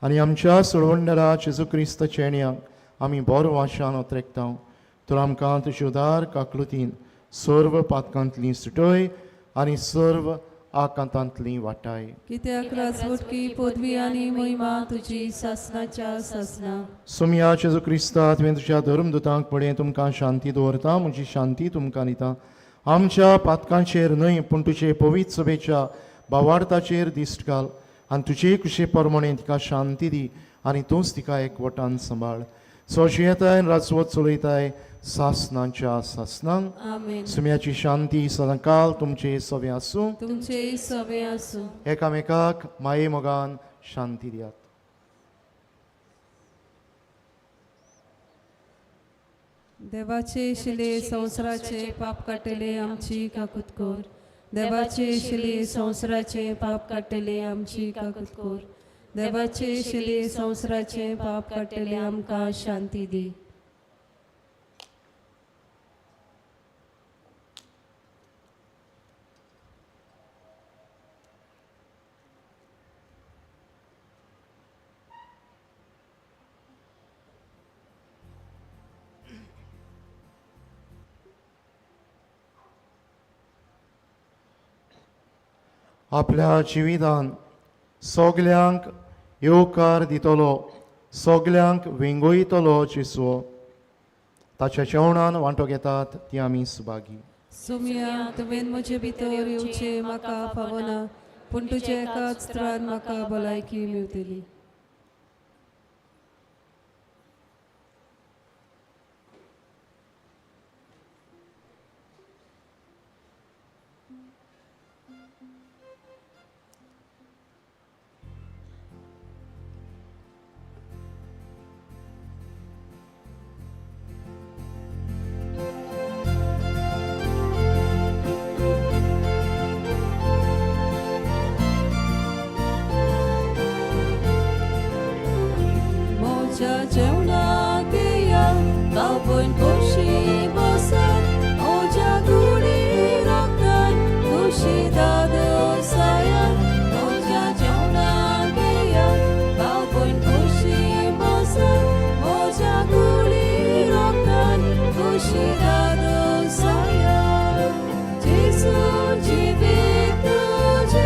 आनी आमच्या सोडवंडरा जेजू क्रिस्त चेण्याक आमी बरो वाशान ओतरेकतांव. तर आमकां तुजे उदार काकलुतीन सर्व पातकांतली सुटय आनी सर्व आकांतांतली वाटाय. कित्याक राजवटकी पदवी आनी महिमा तुजी सासनाच्या सासना. सुमया जेजू क्रिस्ता तुवें तुज्या धर्मदुतांक पळय तुमकां शांती दवरता. म्हजी शांती तुमकां दिता. आमच्या पातकांचेर न्हय पूण तुजे पवित्र सभेच्या भावार्थाचेर दिश्ट घाल आनी तुजे कुशे प्रमाणे तिका शांती दी आनी तूंच तिका एकवटान सांबाळ. सोशियेताय राजवट चलयताय सासनाच्या सासनांक. आमेन. सुम्याची शांती सदांकाल तुमचे सवे आसूं. तुमचे सवे आसूं. एकामेकाक माये मोगान शांती दियात. देवाचे शिले संवसाराचे पाप काडटले आमची काकूत कोर. देवाचे शिले संवसाराचे पाप काडटले आमची काकूत कोर. देवाचे शिले संवसाराचे पाप काडटले आमकां शांती दी. आपल्या जिवितान सगल्यांक येवकार दितलो, सगल्यांक वेंगोयतलो जेसो ताच्या जेवणान वांटो घेतात ती आमी सुभागी. सुमया तुवें म्हजे भितर येवचे म्हाका फावना पूण तुजे एकाच त्रान म्हाका भलायकी मेवतली. जेवणाक या तापण खोशी बसत ओजा गुडी राखतात खुशी दाद सायात. ओजा जेवणाक या तापण खोशी बसत ओजा गुडी राखतात खुशी दाद सायात. जेसू जिवीत तुझे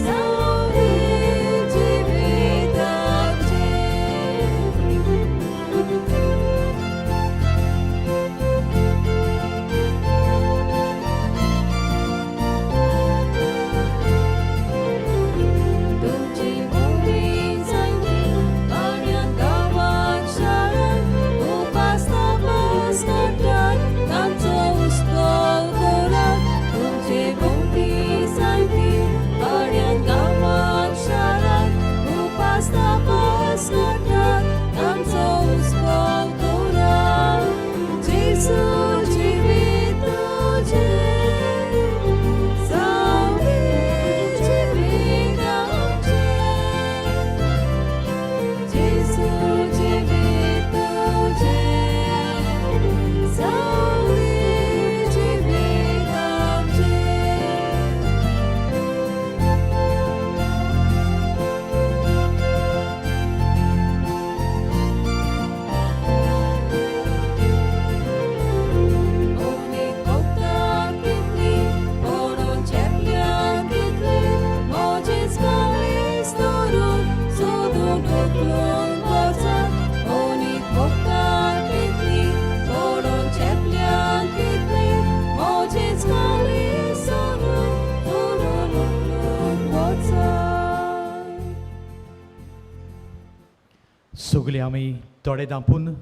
सावली जिविताचे तुमची भोवरी जायती पाण्यात गावात शाळेत उपास तापास करतात तांचो हुस्को करात तुमची भोवरी जायती पाण्यात गावात शाळेत उपास तापास करतात तांचो हुस्को करात जेसू जिवीत तुझे सावली जिवीत आमचे जेसू जिवीत तुझे सावली जिवीत आमचे ओनी कोकतां कितली ओडून चेपल्यां कितली मोजेच काळीज धरून सोदून उखलून वचत ओनी कोकतां कितली ओडून चेपल्यां कितली मोजेच काळीज धरून सोदून उखलून वचत सगळीं आमी थोडे दांपून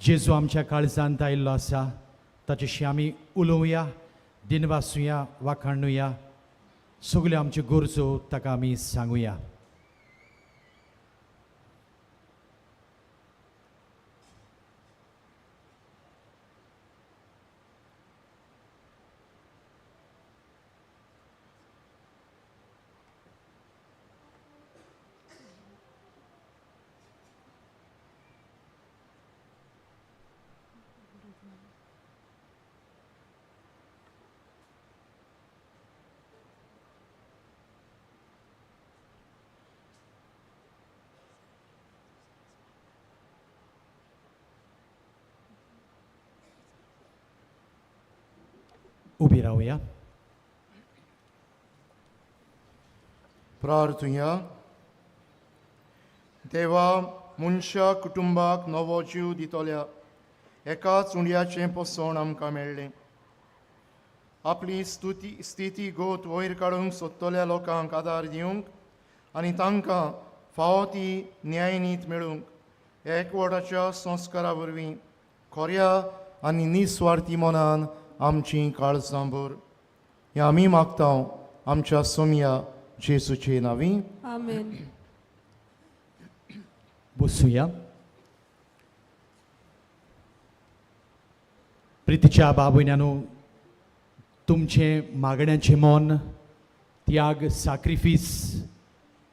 जेजू आमच्या काळजांत आयिल्लो आसा ताचेशी आमी उलोवया दिनवासुया वाखाणुया सगल्यो आमच्यो गरजो ताका आमी सांगुया. उबी रावया. प्रार्थुया. देवा मनशा कुटुंबाक नवो जीव दितोल्या एकाच उंडयाचें पोसण आमकां मेळ्ळें. आपली स्थिती गोत वयर काडूंक सोदतल्या लोकांक आदार दिवंक आनी तांकां फावो ती न्यायनीत मेळूंक एकवटाच्या संस्कारा वरवीं खोऱ्या आनी निस्वार्थी मनान आमची काळजां भर. हें आमी मागतांव आमच्या सोम्या जेसूचे नांवी. आमेन. बसूया. प्रितीच्या बाबून्यानो तुमचें मागण्यांचें मोन त्याग साक्रिफीस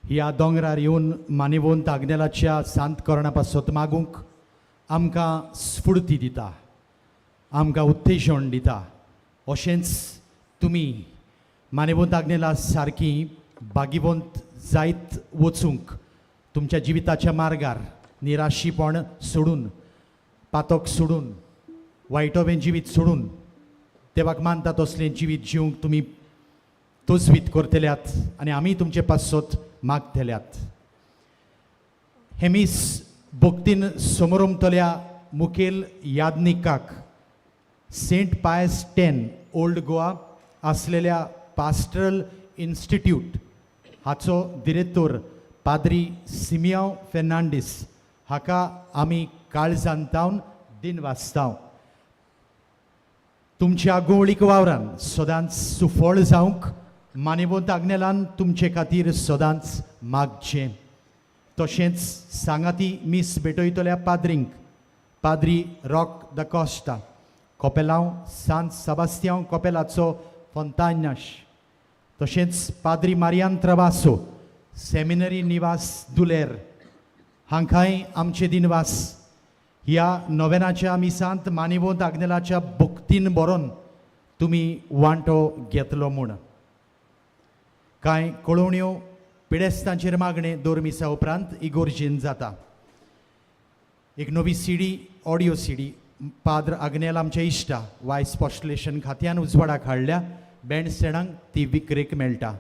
ह्या दोंगरार येवन मानेवंत आग्नेलाच्या सांत कोरणा पासत मागूंक आमकां स्फूर्ती दिता, आमकां उत्तेजन दिता. अशेंच तुमी मानेवंत आग्नेला सारकी बागीवंत जायत वचूंक तुमच्या जिविताच्या मार्गार निराशीपण सोडून पातक सोडून वायटोवें जिवीत सोडून देवाक मानता तसलें जिवीत जिवंक तुमी तोजवीत करतल्यात आनी आमी तुमचे पासत मागतल्यात. हे मीस भक्तीन समोरमतल्या मुखेल यादनिकाक सेंट पायस 10 ओल्ड गोवा आसलेल्या पास्टरल इन्स्टिट्यूट हाचो दिरेतोर पाद्री सिमियांव फेर्नांडीस हाका आमी काळजांतावन दिन वाचतांव. तुमच्या गोवळीक वावरान सदांच सुफळ जावंक मानेवंत आग्नेलान तुमचे खातीर सदांच मागचें. तशेंच सांगाती मीस भेटयतल्या पाद्रींक पाद्री रॉक द कॉस्टा कोपेलांव सांत सेबास्तियांव कोपेलाचो फोंतान्याश, तशेंच पाद्री मारियान त्रबासो सेमिनरी निवास दुलेर हांकांय आमचे दिनवास. ह्या नोवेनाच्या मिसांत मानेवंत आग्नेलाच्या भक्तीन बरोवन तुमी वांटो घेतलो म्हूण. कांय कळोवण्यो पिडेस्तांचेर मागणे 2 मिसां उपरांत इगोर्जेन जाता. एक नवी CD audio CD Padu Agnel आमचे इश्टा वायस पोस्टुलेशन खात्यान उजवाडाक हाडल्या. बँड सेडांक ती विक्रेक मेळटा.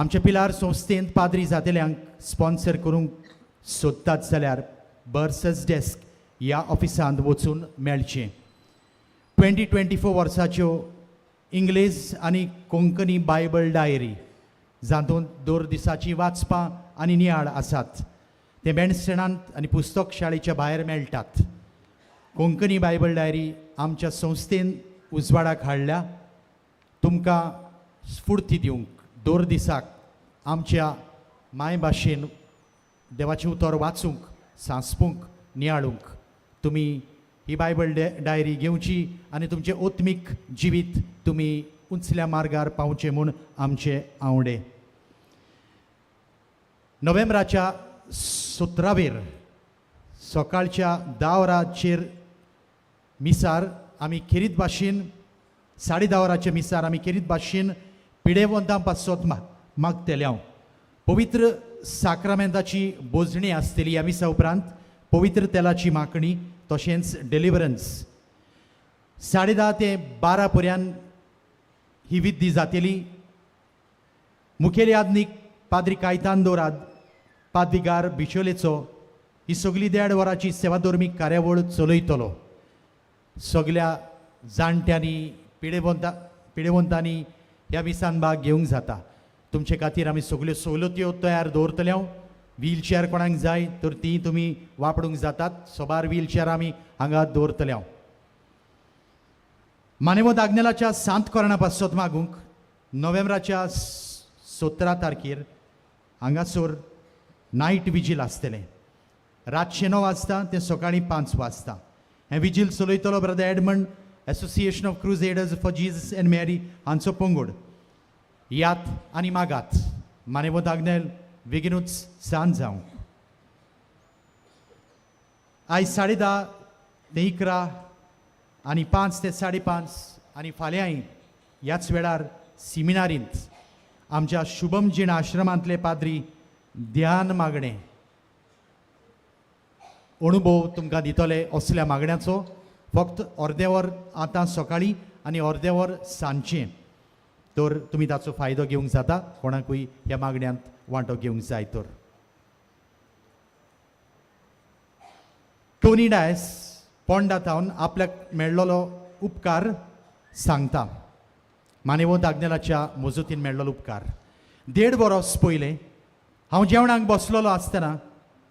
आमच्या पिलार संस्थेंत पाद्री जातेल्यांक स्पॉन्सर करूंक सोदतात जाल्यार बर्सस डेस्क ह्या ऑफिसांत वचून मेळचें. 2024 वर्साच्यो इंग्लीश आनी कोंकणी बायबल डायरी जातूंत दर दिसाची वाचपां आनी नियाळ आसात ते बँडस्टँडांत आनी पुस्तक शाळेच्या भायर मेळटात. कोंकणी बायबल डायरी आमच्या संस्थेन उजवाडाक हाडल्या. तुमकां स्फूर्ती दिवंक दर दिसाक आमच्या मायभाशेन देवाचें उतर वाचूंक, सांसपूंक, नियाळूंक तुमी ही बायबल डायरी घेवची आनी तुमचें ओत्मीक जिवीत तुमी उंचल्या मार्गार पावचें म्हूण आमचे आवडे. नोव्हेंबराच्या 17 सकाळच्या 10 वरांचेर मिसार आमी खेरीत भाशेन 10:30 वरांच्या मिसार आमी खेरीत भाशेन पिडेवंतां पासत मागतले हांव. पवित्र साक्रामेंताची बोजणी आसतली ह्या मिसा उपरांत पवित्र तेलाची माकणी तशेंच डेलिव्हरन्स 10:30 ते 12 पर्यंत ही विधी जातली. मुखेल यादनीक पाद्री कायतान दोराद पाद्रीगार बिचोलेचो ही सगळी 1.5 वरांची सेवाधर्मीक कार्यावळ चलयतलो. सगळ्या जाणट्यांनी पिडेवंतांनी ह्या मिसान भाग घेवंक जाता. तुमचे खातीर आमी सगल्यो सवलत्यो तयार दवरतले. व्हीलचॅर कोणाक जाय तर ती तुमी वापरूंक जातात. सोबार व्हीलचॅर आमी हांगा दवरतले. मानेवत आग्नेलाच्या सांत कोर्णा पासत मागूंक नोव्हेंबराच्या 17 तारखेर हांगासर नायट विजील आसतलें. रातचे 9 वाजता ते सकाळीं 5 वाजता. हें विजील चलयतलो brother Edmund, association of crusaders for Jesus and Mary हांचो पंगड. यात आनी मागात. मानेवत आग्नेल बेगीनूच सांज जावं. आयज 10:30 ते 11 आनी 5 ते 5:30 आनी फाल्यांय ह्याच वेळार सिमिनारींत आमच्या शुभम जीण आश्रमांतले पाद्री ध्यान मागणें अणुभव तुमकां दितले. असल्या मागण्याचो फक्त अर्दें वर आतां सकाळीं आनी अर्दें वर सांजचें. तर तुमी ताचो फायदो घेवंक जाता कोणाकूय ह्या मागण्यांत वांटो घेवंक जाय तर. टोनी डायस पोंडा थावन आपल्याक मेळ्ळलो उपकार सांगता. मानेवंत आग्नेलाच्या मजतीन मेळ्ळलो उपकार. 1.5 वर्स पयलें हांव जेवणाक बसलोलो आसतना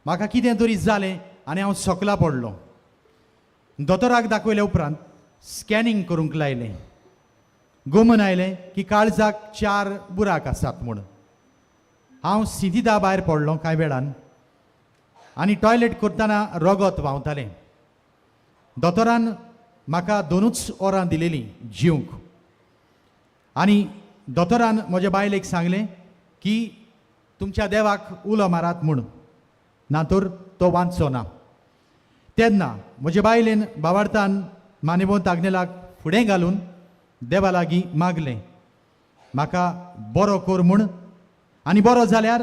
म्हाका कितें तरी जालें आनी हांव सकला पडलो. दोतोराक दाखयल्या उपरांत स्कॅनिंग करूंक लायलें. गोमन आयलें की काळजाक 4 बुराक आसात म्हूण. हांव सिधीदा भायर पडलो कांय वेळान आनी टॉयलेट करतना रगत व्हांवतालें. दोतोरान म्हाका 2च वरां दिलेलीं जिवंक आनी दोतोरान म्हज्या बायलेक सांगलें की तुमच्या देवाक उलो मारात म्हूण, ना तर तो वांचचो ना. तेन्ना म्हजे बायलेन भावार्थान मानेवंत आग्नेलाक फुडें घालून देवा लागीं मागलें म्हाका बरो कर म्हूण आनी बरो जाल्यार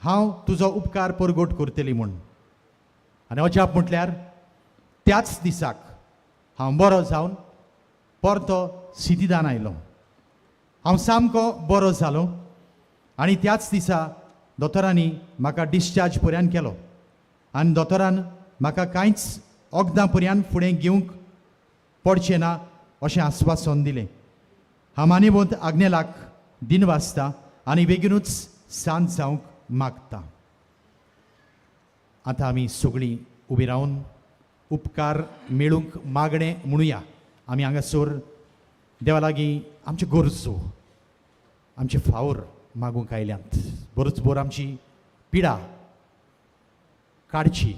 हांव तुजो उपकार परगट करतली म्हूण. आनी अजाप म्हटल्यार त्याच दिसाक हांव बरो जावन परतो सिद्धीदान आयलो. हांव सामको बरो जालो आनी त्याच दिसा दोतोरांनी म्हाका डिस्चार्ज पर्यंत केलो आनी दोतोरान म्हाका कांयच वखदां पर्यंत फुडें घेवंक पडचें ना अशें आस्वासन दिलें. हांव मानेवंत आग्नेलाक दिनवासता आनी बेगीनूच सांज जावंक मागता. आतां आमी सगळीं उबी रावन उपकार मेळूंक मागणें म्हणुया. आमी हांगासर देवा लागीं आमच्यो गरजो आमचे फावोर मागूंक आयल्यांत. बरोचभर आमची पिडा काडची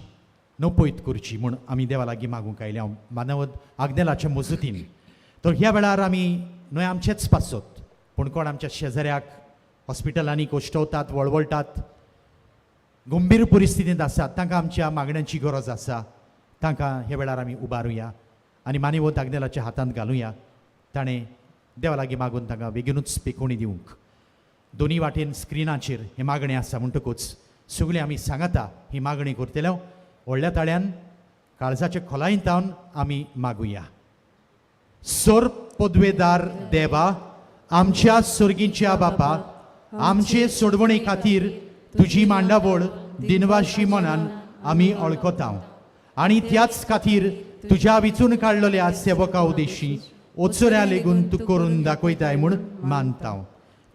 नपयत करची म्हूण आमी देवा लागीं मागूंक आयल्या मानवत आग्नेलाच्या मजतीन. तर ह्या वेळार आमी न्हय आमचेच पासत पूण कोण आमच्या शेजाऱ्याक हॉस्पिटलांनी कोश्टवतात, वळवळटात, गंभीर परिस्थितींत आसात, तांकां आमच्या मागण्यांची गरज आसा. तांकां हे वेळार आमी उबारुया आनी मानेवंत आग्नेलाच्या हातांत घालुया. ताणें देवा लागीं मागून तांकां बेगीनूच पेखोवणी दिवंक. दोनी वाटेन स्क्रिनाचेर हे मागणें आसा म्हणटकूच सगळीं आमी सांगाता ही मागणी करतले. व्हडल्या ताळ्यान काळजाच्या खोलायेंतावन आमी मागुया. सर पदवेदार देवा, आमच्या सर्गीच्या बापा, आमचे सोडवणे खातीर तुजी मांडावळ दिनवाशी मनान आमी अळखतां आनी त्याच खातीर तुज्या विचून काडलेल्या सेवका उदेशी ओचऱ्या लेगून तूं करून दाखयताय म्हूण मानता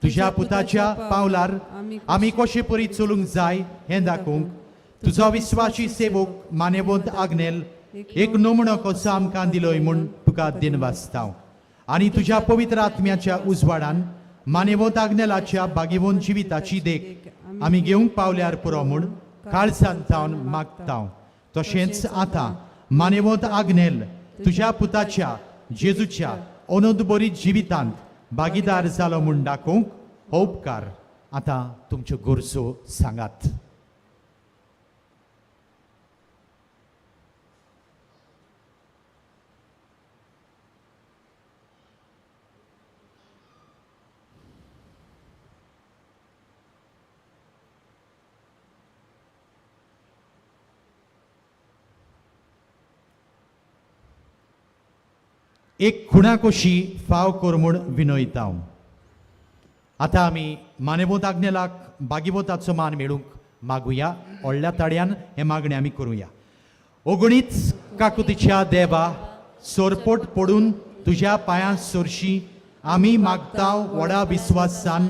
तुज्या पुताच्या पावलार आमी कशे परी चलूंक जाय हें दाखोवंक तुजो विस्वासी सेवक मानेवंत आग्नेल एक नमुनो कसो आमकां दिलोय म्हूण तुका दिनवासता आनी तुज्या पवित्र आत्म्याच्या उजवाडान मानेवंत आग्नेलाच्या बागेवंत जिविताची देख आमी घेवंक पावल्यार पुरो म्हूण काळजांत मागता तशेंच आतां मानेवंत आग्नेल तुज्या पुताच्या जेजूच्या अनंतबरीत जिवितांत भागीदार जालो म्हूण दाखोवंक हो उपकार आतां तुमच्यो गरजो सांगात. एक खुणा कशी फाव कर म्हूण विनयता. आतां आमी मानेवंत आग्नेलाक बागीवंताचो मान मेळूंक मागुया. व्हडल्या ताळ्यान हे मागणें आमी करुया. ओगणीच काकुतीच्या देवा सोरपोट पडून तुज्या पांयां सरशी आमी मागता व्हडा विस्वासान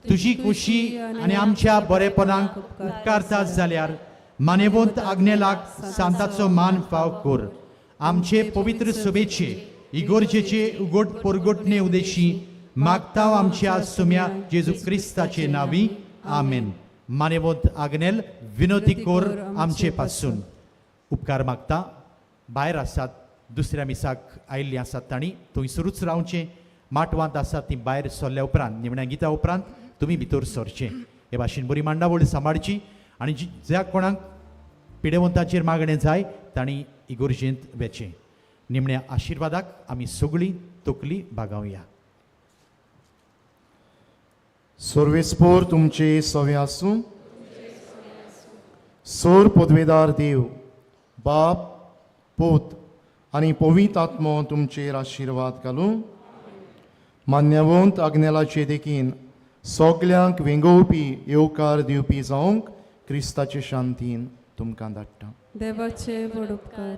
तुजी खुशी आनी आमच्या बरेपणाक उपकारता जाल्यार मानेवंत आग्नेलाक सांताचो मान फाव कर. आमचे पवित्र सभेचे इगोर्जेचे उगोट परगोटणे उदेशी मागता आमच्या सुम्या जेजू क्रिस्ताचे नावी आमेन. मानेवंत आग्नेल विनोती कोर आमचे पासून उपकार मागता. भायर आसात दुसऱ्या मिसाक आयिल्ली आसात तांणी थंयसरूच रावचें. माटवांत आसात ती भायर सरल्या उपरांत निमण्या गिता उपरांत तुमी भितर सरचें. हे भाशेन बरी मांडावळ सांबाळची आनी ज्या कोणाक पिडेवंताचेर मागणें जाय तांणी इगोर्जेंत वेचें. निमण्या आशिर्वादाक आमी सगळीं तकली बागावया. सर्वेस्पोर तुमचे सवे आसूं. सोर पदवेदार देव बाप पोत आनी पवित्र आत्मो तुमचेर आशिर्वाद घालूं. मान्यवंत आग्नेलाचे देखीन सगल्यांक वेंगोवपी येवकार दिवपी जावंक क्रिस्ताचे शांतीन तुमकां धाडटा. देवाचे व्हड उपकार.